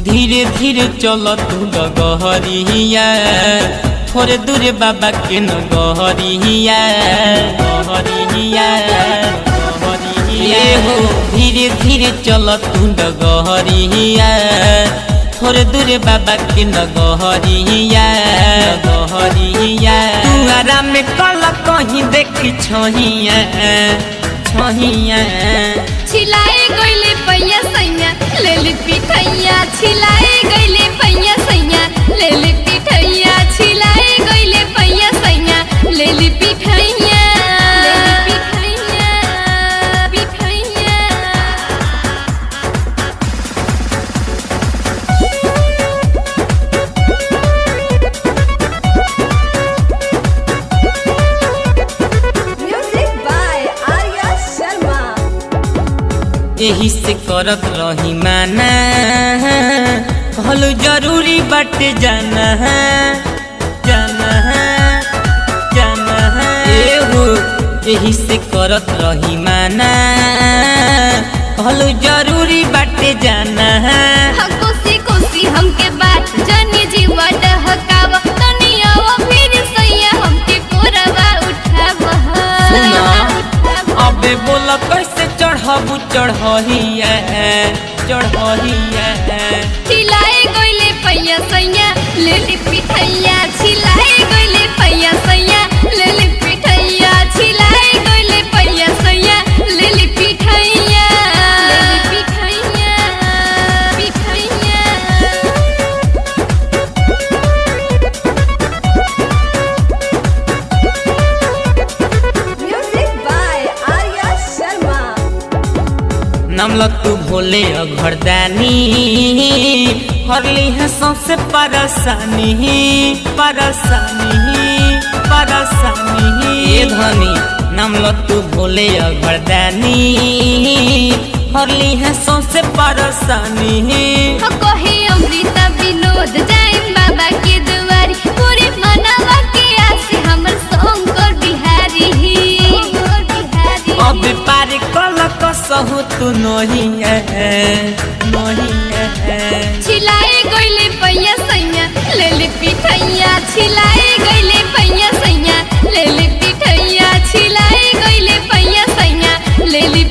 धीरे धीरे चल तू डगहरिया थोड़े दूर बाबा के नगहरिया हो धीरे धीरे चल तू डगहरिया थोड़े दूर बाबा के नगहरिया तू आराम कल कहीं देखी छहिया छिलाए गइले पैया सैया लेली पिठैया छिलाए गइले पैया सैया लेली पिठैया छिलाए गइले पैया सैया लेली पिठैया यही से करत रही माना कहलू जरूरी बाटे जाना एहो यही से करत रही माना कहलू जरूरी बाटे जाना कोसी कोसी हमके बात जानी जीवा डहकावा तनियावा फिर सैया हमके कोरवा उठावा अबे बोला कैसे चढ़बू चढ़हिया छिलाए गइले पैया सैया लेली पिठैया छिलाए गइले पैया सैया लेली पिठैया छिलाए गइले पैया सैया लेली पिठैया नाम तू भोले घरदानी हरली है सबसे परेशानी ये धनी नाम तू भोले घरदानी हरली है सबसे परेशानी कहे अमृता विनोद जाइम बाबा के दुआरी पूरी मनवा के आस हमर शंकर बिहारी अब पार कल कसहु तू नहीं छिलाए गइले पैया सैया लेली पिठैया छिलाए गइले पैया सैया लेली पिठैया छिलाए गइले पैया सैया लेली